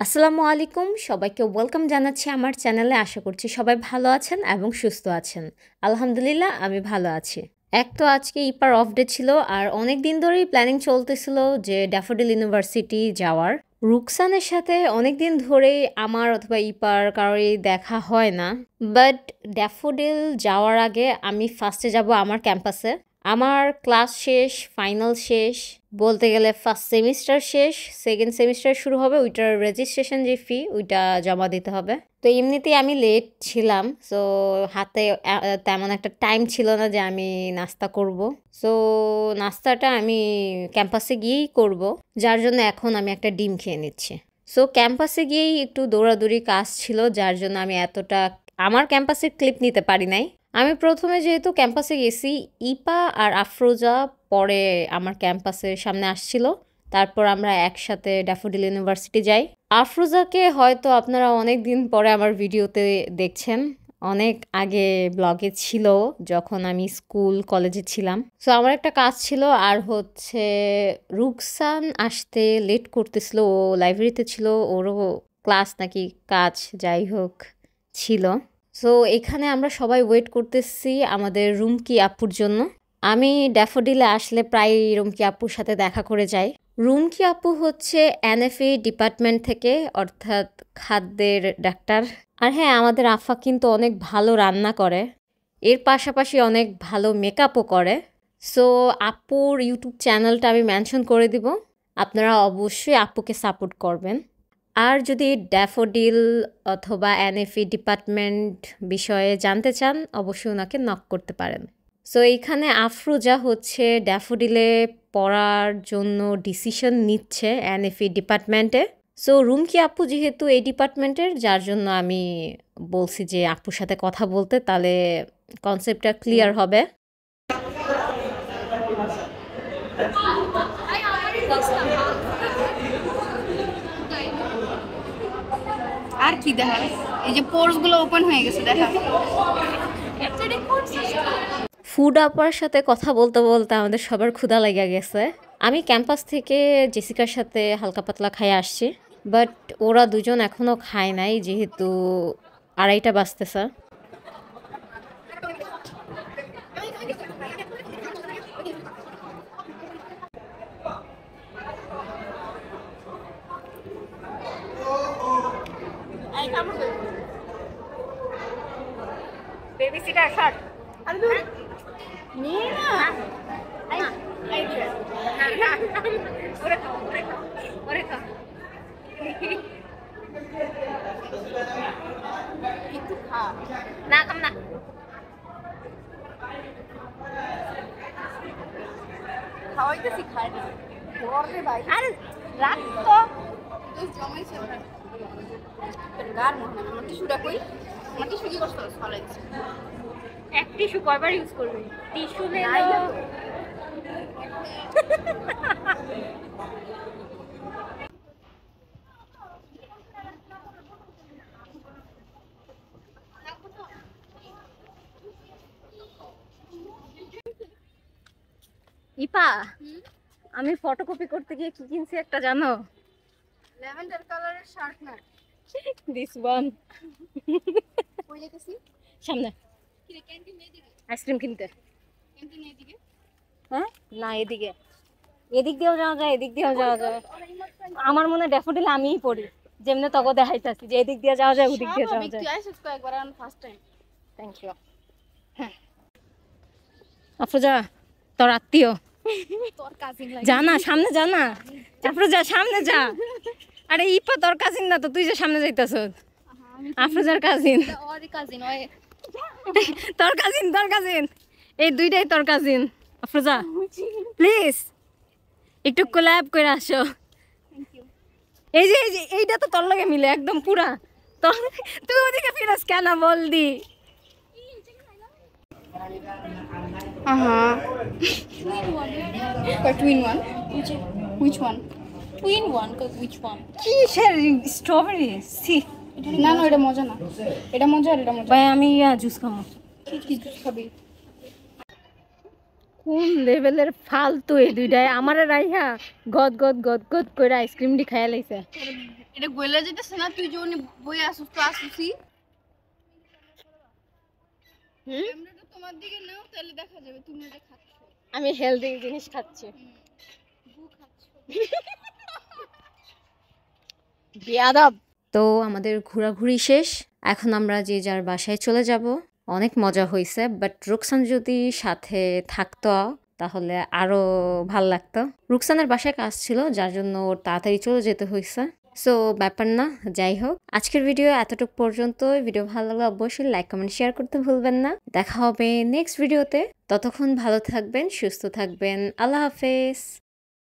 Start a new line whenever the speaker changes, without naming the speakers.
আসসালামু আলাইকুম সবাইকে ওয়েলকাম জানাচ্ছি আমার চ্যানেলে। আশা করছি সবাই ভালো আছেন এবং সুস্থ আছেন। আলহামদুলিল্লাহ আমি ভালো আছি। এক তো আজকে ইপার অফ ডে ছিল আর অনেক দিন ধরেই প্ল্যানিং চলতেছিল যে ড্যাফোডিল ইউনিভার্সিটি যাওয়ার। রুকসানের সাথে অনেক দিন ধরেই আমার অথবা ইপার কারোরই দেখা হয় না, বাট ড্যাফোডিল যাওয়ার আগে আমি ফার্স্টে যাব আমার ক্যাম্পাসে। আমার ক্লাস শেষ, ফাইনাল শেষ, বলতে গেলে ফার্স্ট সেমিস্টার শেষ, সেকেন্ড সেমিস্টার শুরু হবে, ওইটার রেজিস্ট্রেশন যে ফি ওইটা জমা দিতে হবে। তো এমনিতেই আমি লেট ছিলাম, সো হাতে তেমন একটা টাইম ছিল না যে আমি নাস্তা করব। সো নাস্তাটা আমি ক্যাম্পাসে গিয়েই করব, যার জন্য এখন আমি একটা ডিম খেয়ে নিচ্ছি। সো ক্যাম্পাসে গিয়েই একটু দৌড়াদৌড়ি কাজ ছিল, যার জন্য আমি এতটা আমার ক্যাম্পাসের ক্লিপ নিতে পারি নাই। আমি প্রথমে যেহেতু ক্যাম্পাসে গেছি, ইপা আর আফরোজা পরে আমার ক্যাম্পাসের সামনে আসছিল, তারপর আমরা একসাথে ড্যাফোডিল ইউনিভার্সিটি যাই। আফরোজাকে হয়তো আপনারা অনেক দিন পরে আমার ভিডিওতে দেখছেন, অনেক আগে ব্লগে ছিল যখন আমি স্কুল কলেজে ছিলাম। সো আমার একটা কাজ ছিল, আর হচ্ছে রুকসান আসতে লেট করতেছিল, ও লাইব্রেরিতে ছিল, ওরও ক্লাস নাকি কাজ যাই হোক ছিল। সো এখানে আমরা সবাই ওয়েট করতেছি আমাদের রুমকি আপুর জন্য। আমি ড্যাফোডিলে আসলে প্রায় রুমকি আপুর সাথে দেখা করে যাই। রুমকি আপু হচ্ছে এনএফএ ডিপার্টমেন্ট থেকে, অর্থাৎ খাদ্যের ডাক্তার। আর হ্যাঁ, আমাদের আফা কিন্তু অনেক ভালো রান্না করে, এর পাশাপাশি অনেক ভালো মেকআপও করে। সো আপুর ইউটিউব চ্যানেলটা আমি মেনশন করে দিব, আপনারা অবশ্যই আপুকে সাপোর্ট করবেন। আর যদি ড্যাফোডিল অথবা এনএফই ডিপার্টমেন্ট বিষয়ে জানতে চান, অবশ্যই ওনাকে নক করতে পারেন। সো এইখানে আফরোজা হচ্ছে ড্যাফোডিলে পড়ার জন্য ডিসিশন নিচ্ছে এনএফই ডিপার্টমেন্টে। সো রুমকি আপু যেহেতু এই ডিপার্টমেন্টের, যার জন্য আমি বলছি যে আপুর সাথে কথা বলতে, তাহলে কনসেপ্টটা ক্লিয়ার হবে।
আর কি দেখা, এই যে পোর্স গুলো ওপেন হয়ে গেছে দেখা।
ফুড আপার সাথে কথা বলতে বলতে আমাদের সবার ক্ষুধা লেগে গেছে। আমি ক্যাম্পাস থেকে জেসিকার সাথে হালকা পাতলা খাই আসছি, বাট ওরা দুজন এখনও খায় নাই, যেহেতু 2:30 বাজতেছে।
বেবি সিটার শট আরে দূর নিয়ে না আই দিয়ে ওরে খাও ওরে খাও একটু খা না খাম না খাওয়াইতেছি খায় না ধরবে ভাই আরে রাখ তো তুই জমাইছিস গার মনে হয় টিস্যুটা কই আমার টিস্যু কি করছ ফলাইছে এক টিস্যু কয়বার ইউজ করবে টিস্যু নেই
ইপা, আমি ফটোকপি করতে গিয়ে কি কিনছি একটা জানো?
ল্যাভেন্ডার কালারের শার্পনার
দিস ওয়ান।
কই যেতেছি
সামনে
কি রে ক্যান্টিন এদিকে
আইসক্রিম কিনতে।
ক্যান্টিন এদিকে
হ্যাঁ না, এদিকে, এদিক দিয়েও যাওয়া যায়, এদিক দিয়েও যাওয়া যায়। আমার মনে ড্যাফোডিল আমিই পড়ি, যেমনি তখন দেখাইতেছি যে এদিক দিয়ে যাওয়া যায়, ওদিক দিয়ে যাওয়া যায়।
তুই আইছিস কয়েকবার আমি ফার্স্ট টাইম।
Thank you. হ্যাঁ আফরোজা, তোর আত্মীয়
তোর কাজিন লাগে
যা না, সামনে যা না, আফরোজা সামনে যা। আরে ইপা তোর কাজিন না তো, তুই যে সামনে যাইতাছ। আফরোজার কাজিন,
ওর কাজিন ওই
তোর কাজিন, তোর কাজিন, এই দুইটাই তোর কাজিন। আফরোজা প্লিজ একটু কোলাব করে আসো।
Thank you.
এই যে এইটা তো তোর লগে মিলে একদম পুরা। তো তুই ওদিকে ফিরাস কেন বল দি?
Twin one. Which one? Twin one. Cause which one?
কি স্ট্রবেরি? সি
না না এটা মজা না, এটা মজা আর এটা মজা।
ভাই আমি জুস খাবো।
কি জুস খাবি?
কোন লেভেলের ফালতু এই দুইটাই, আমারে রাইহা গদ গদ গদ গদ করে আইসক্রিম ডি খাইয়া লাইছে।
এটা গইলা যেতেছে না, তুই যে উনি বই আসুস তো আসুসি। ক্যামেরাটা তোমার দিকে নাও, তাহলে দেখা যাবে তুমি এটা খাচ্ছ।
আমি হেলদি জিনিস খাচ্ছি।
গু খাচ্ছ।
বেয়াদব। তো আমাদের ঘোরাঘুরি শেষ, এখন আমরা যে যার বাসায় চলে যাব। অনেক মজা হয়েছে, বাট রুকসান যদি সাথে থাকতো তাহলে আরো ভাল লাগতো। রুকসানের বাসায় কাজ ছিল, যার জন্য ওর তাড়াতাড়ি চলে যেতে হয়েছে। সো ব্যাপার না, যাই হোক আজকের ভিডিও এতটুকু পর্যন্ত। ভিডিও ভালো লাগলে অবশ্যই লাইক কমেন্ট শেয়ার করতে ভুলবেন না। দেখা হবে নেক্সট ভিডিওতে। ততক্ষণ ভালো থাকবেন, সুস্থ থাকবেন। আল্লাহ হাফেজ।